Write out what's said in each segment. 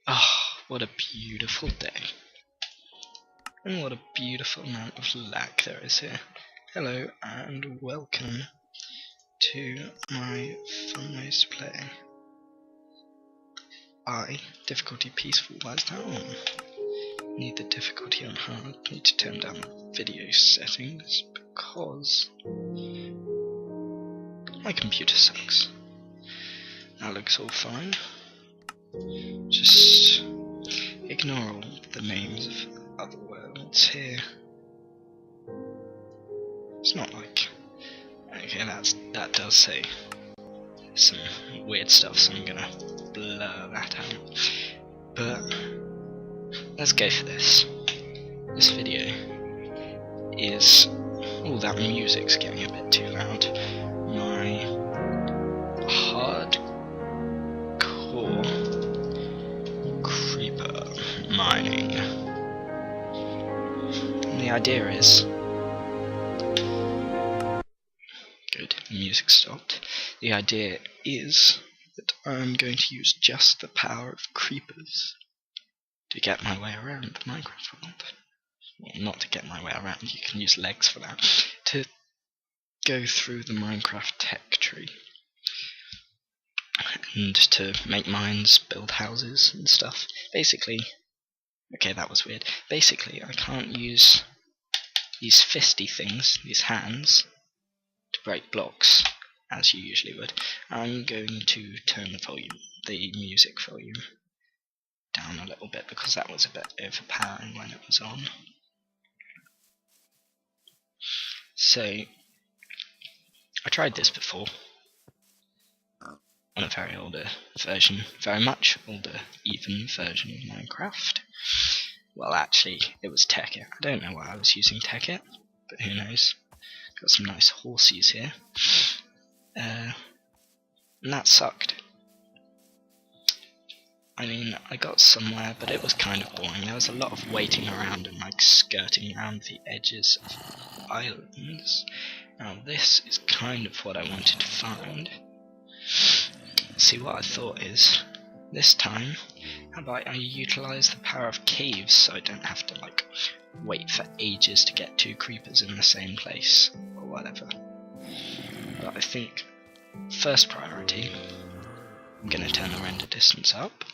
Oh, what a beautiful day. And what a beautiful amount of lag there is here. Hello and welcome to my Fun Ways to Play. Difficulty peaceful, why is that on? Need the difficulty on hard, need to turn down the video settings because my computer sucks. That looks all fine. Just ignore all the names of other worlds here. It's not like... Okay, that does say some weird stuff, so I'm gonna blur that out. But let's go for this. This video is... Oh, that music's getting a bit too loud. My hardcore creeper mining. And the idea is... Good, the music stopped. The idea is that I'm going to use just the power of creepers to get my way around the Minecraft world. Well, not to get my way around, you can use legs for that. To go through the Minecraft tech tree. And to make mines, build houses and stuff. Basically, okay, that was weird. Basically, I can't use these fisty things, these hands, to break blocks, as you usually would. I'm going to turn the music volume, down a little bit because that was a bit overpowering when it was on. So, I tried this before on a very older version, very much older even version of Minecraft. Well, actually, it was Tekkit. I don't know why I was using Tekkit, but who knows. Got some nice horses here. And that sucked. I mean, I got somewhere, but it was kind of boring. There was a lot of waiting around and like skirting around the edges of islands. Now this is kind of what I wanted to find. See, what I thought is, this time, how about I utilise the power of caves so I don't have to like wait for ages to get two creepers in the same place, or whatever. But I think, first priority, I'm going to turn the render distance up,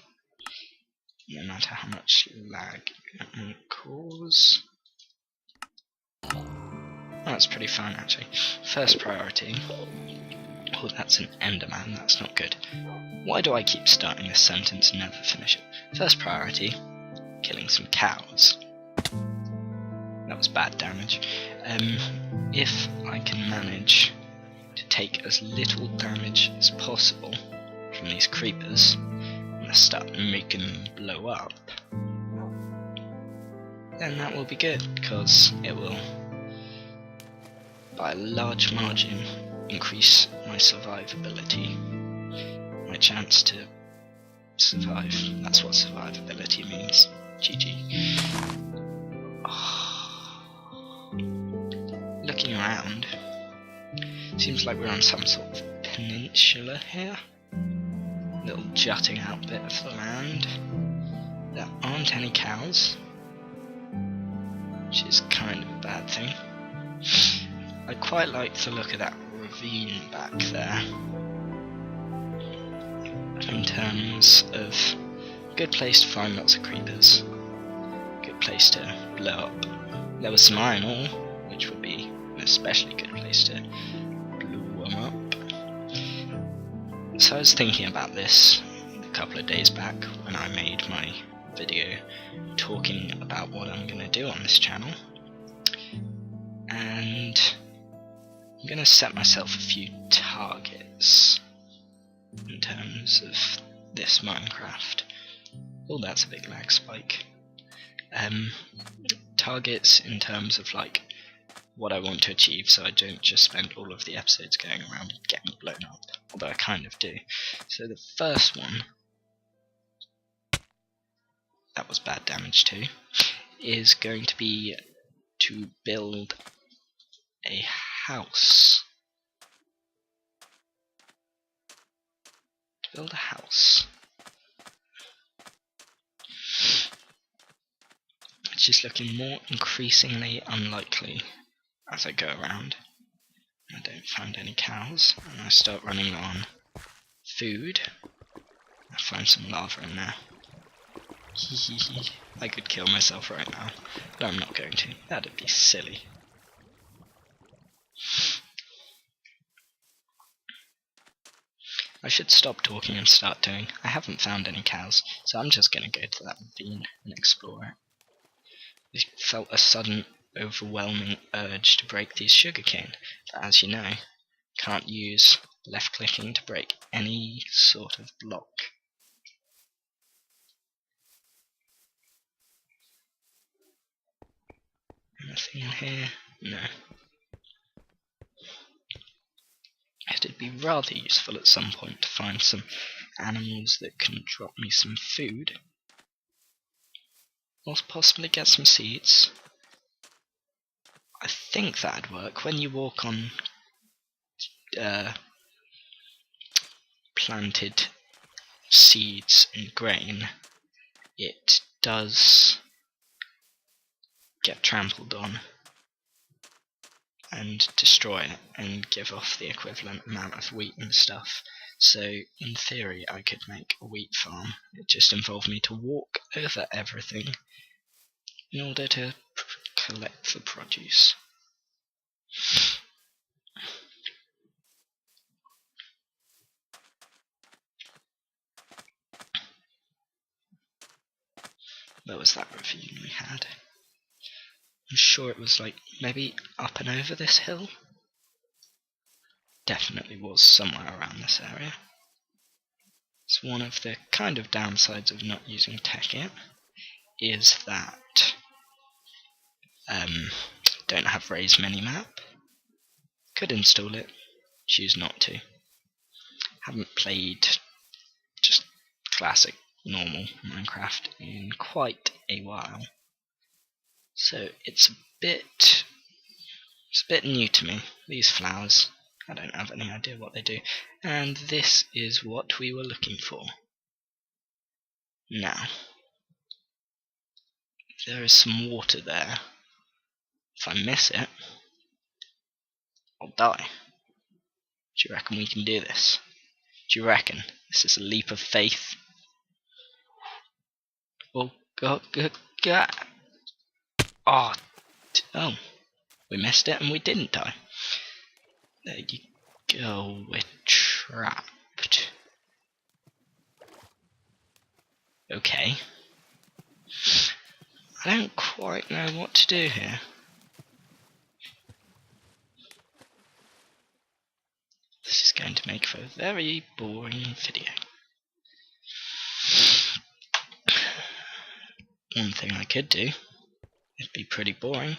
no matter how much lag it will cause. That's pretty fine actually. First priority, oh that's an Enderman, that's not good. Why do I keep starting this sentence and never finish it? First priority, killing some cows. That was bad damage. If I can manage to take as little damage as possible from these creepers, and start making them blow up, then that will be good, because it will, by a large margin, increase my survivability, my chance to survive. That's what survivability means. GG. Looking around, seems like we're on some sort of peninsula here. Little jutting out bit of the land. There aren't any cows, which is kind of a bad thing. I quite like the look of that ravine back there, in terms of a good place to find lots of creepers, good place to blow up. There was some iron ore, which would be an especially good place to blow them up. So I was thinking about this a couple of days back when I made my video talking about what I'm going to do on this channel, and I'm going to set myself a few targets in terms of this Minecraft. Oh, that's a big lag spike. Targets in terms of like what I want to achieve, so I don't just spend all of the episodes going around getting blown up, although I kind of do. So the first one, that was bad damage too, is going to be to build a house. To build a house. which is looking more increasingly unlikely as I go around. I don't find any cows, and I start running on food. I find some lava in there. I could kill myself right now, but I'm not going to. That'd be silly. I should stop talking and start doing. I haven't found any cows, so I'm just going to go to that ravine and explore it. I felt a sudden, overwhelming urge to break these sugarcane, but as you know, can't use left clicking to break any sort of block. Nothing in here? No. It'd be rather useful at some point to find some animals that can drop me some food. Or possibly get some seeds. I think that'd work. When you walk on planted seeds and grain, it does get trampled on and destroy it and give off the equivalent amount of wheat and stuff. So in theory I could make a wheat farm. It just involved me to walk over everything in order to collect the produce. Where was that ravine we had? I'm sure it was like maybe up and over this hill. Definitely was somewhere around this area. It's one of the kind of downsides of not using Tekkit is that don't have Ray's minimap. Could install it, choose not to. Haven't played just classic normal Minecraft in quite a while, so it's a bit new to me. These flowers, I don't have any idea what they do, and this is what we were looking for. Now, there is some water there. If I miss it, I'll die. Do you reckon we can do this? Do you reckon this is a leap of faith? Oh, God. Oh, we missed it and we didn't die. There you go, we're trapped. Okay. I don't quite know what to do here. This is going to make for a very boring video. One thing I could do, it'd be pretty boring.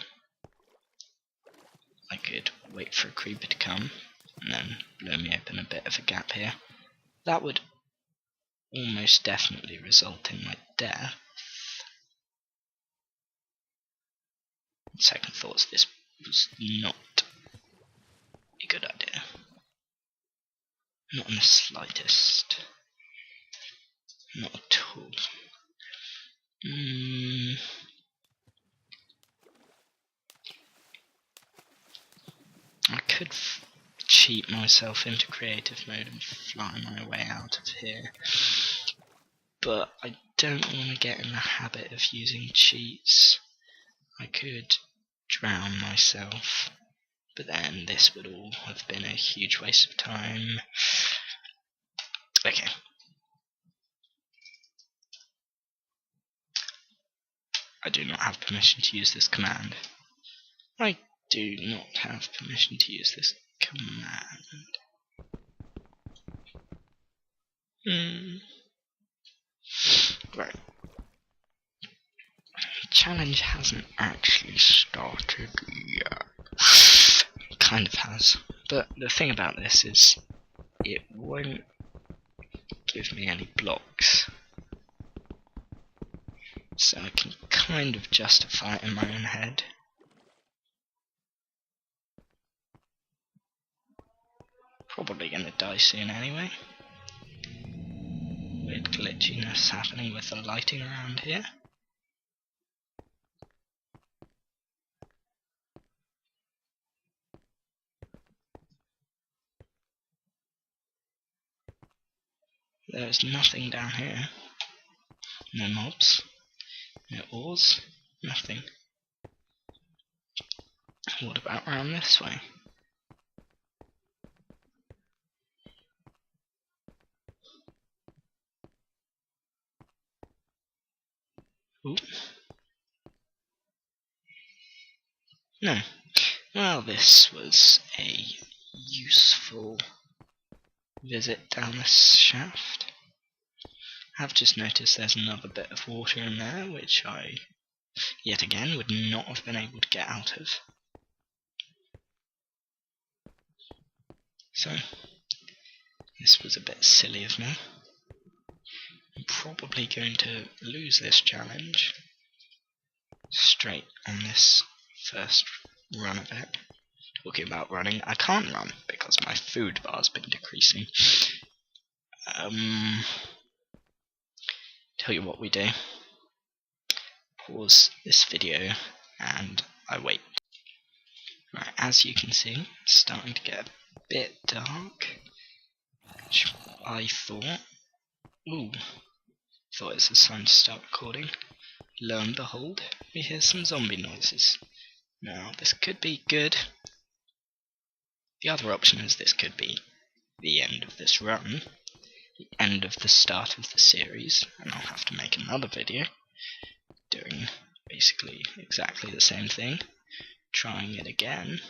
I could wait for a creeper to come and then blow me open a bit of a gap here. That would almost definitely result in my death. On second thoughts, this was not a good idea. Not in the slightest. Not at all. I could cheat myself into creative mode and fly my way out of here, but I don't want to get in the habit of using cheats. I could drown myself, but then this would all have been a huge waste of time. Okay. I do not have permission to use this command. I do not have permission to use this command. Right. The challenge hasn't actually started yet. Kind of has. But the thing about this is it won't give me any blocks. So I can kind of justify it in my own head. Probably gonna die soon anyway. Weird glitchiness happening with the lighting around here. There's nothing down here. No mobs. No ores. Nothing. What about around this way? Ooh. No. Well, this was a useful visit down this shaft. I've just noticed there's another bit of water in there, which I, yet again, would not have been able to get out of. So, this was a bit silly of me. I'm probably going to lose this challenge straight on this first run of it. Talking about running, I can't run because my food bar's been decreasing. Tell you what we do. Pause this video and I wait. Right, as you can see, it's starting to get a bit dark, which I thought it's a sign to start recording. Lo and behold, we hear some zombie noises. Now, this could be good. The other option is this could be the end of this run, the end of the start of the series, and I'll have to make another video doing basically exactly the same thing, trying it again.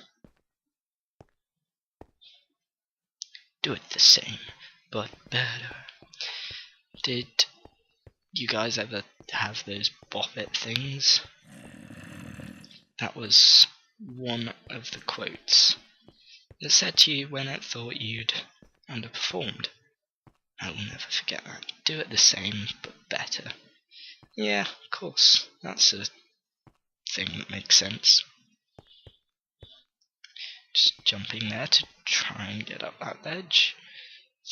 Do it the same, but better. Did you guys ever have those bop it things? That was one of the quotes. It said to you when it thought you'd underperformed. I will never forget that. Do it the same, but better. Yeah, of course, that's a thing that makes sense. Just jumping there to try and get up that ledge.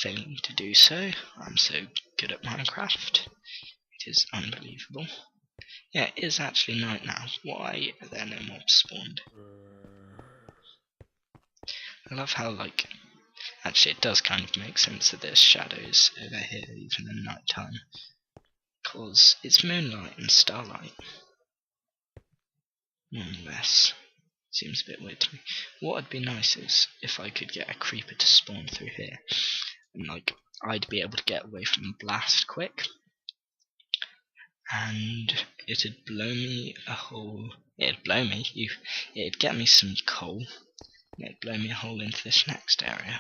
Failing to do so. I'm so good at Minecraft. It is unbelievable. Yeah, it is actually night now. Why are there no mobs spawned? I love how, like, actually it does kind of make sense that there's shadows over here even in night time. Because it's moonlight and starlight. Nonetheless, seems a bit weird to me. What would be nice is if I could get a creeper to spawn through here. And, like, I'd be able to get away from the blast quick. And it'd blow me a hole. It'd blow me. It'd get me some coal. And it'd blow me a hole into this next area.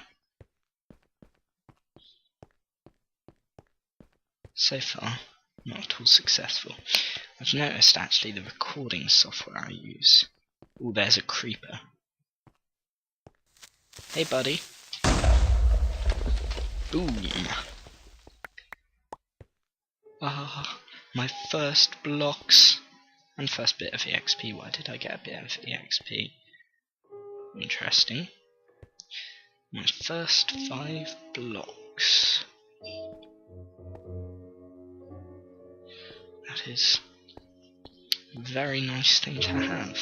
So far, not at all successful. I've noticed actually the recording software I use. Oh, there's a creeper. Hey, buddy. Boom. Ah, my first blocks and first bit of EXP. Why did I get a bit of EXP? Interesting. My first 5 blocks. That is a very nice thing to have.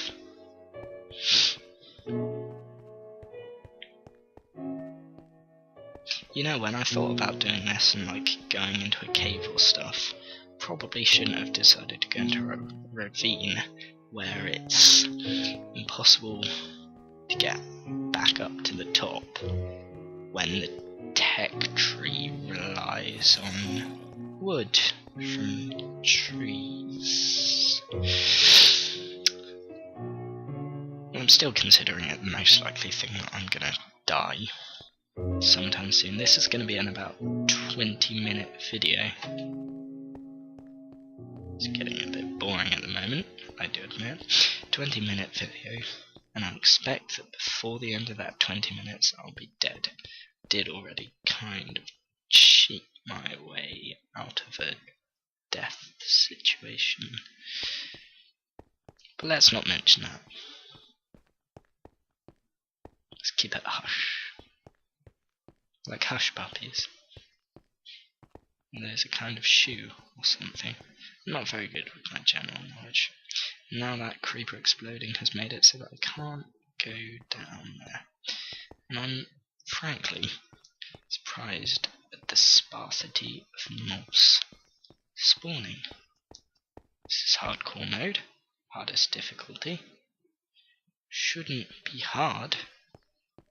You know, when I thought about doing this and like going into a cave or stuff, probably shouldn't have decided to go into a ravine where it's impossible to get back up to the top when the tech tree relies on wood from trees. I'm still considering it the most likely thing that I'm gonna die sometime soon. This is gonna be an about 20-minute video. It's getting a bit boring at the moment, I do admit. 20-minute video, and I expect that before the end of that 20 minutes I'll be dead. Did already kind of cheat my way out of a death situation. But let's not mention that. Let's keep it hush. Like hush puppies. And there's a kind of shoe or something. I'm not very good with my general knowledge. Now that creeper exploding has made it so that I can't go down there. And I'm frankly surprised at the sparsity of mobs spawning. This is hardcore mode, hardest difficulty. Shouldn't be hard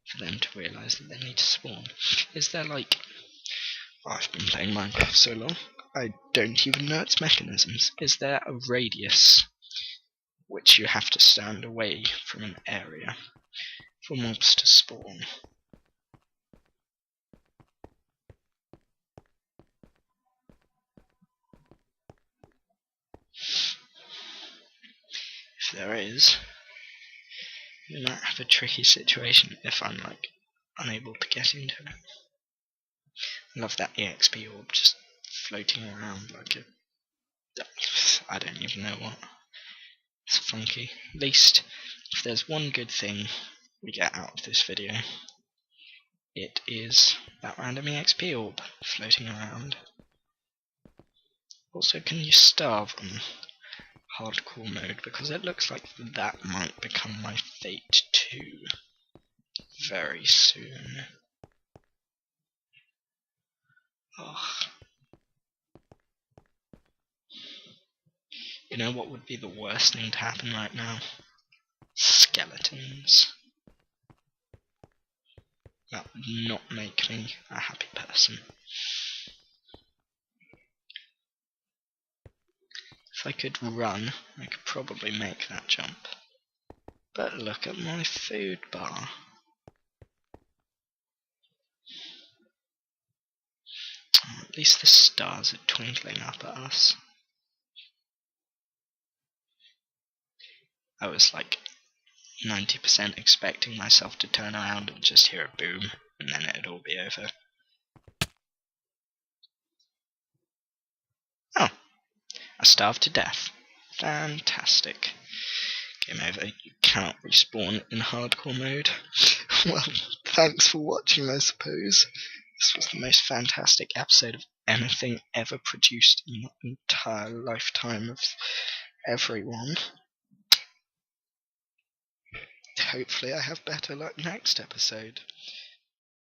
for them to realise that they need to spawn. Is there like... I've been playing Minecraft so long, I don't even know its mechanisms. Is there a radius which you have to stand away from an area for mobs to spawn? If there is, we might have a tricky situation if I'm like unable to get into it. I love that EXP orb just floating around like a... I don't even know what. It's funky. At least, if there's one good thing we get out of this video, it is that random EXP orb floating around. Also, can you starve on hardcore mode? Because it looks like that might become my fate too very soon. Oh. You know what would be the worst thing to happen right now? Skeletons. That would not make me a happy person. If I could run, I could probably make that jump. But look at my food bar. At least the stars are twinkling up at us. I was like 90% expecting myself to turn around and just hear a boom, and then it'd all be over. Oh, I starved to death. Fantastic. Game over. You cannot respawn in hardcore mode. Well, thanks for watching, I suppose. This was the most fantastic episode of anything ever produced in the entire lifetime of everyone. Hopefully I have better luck next episode.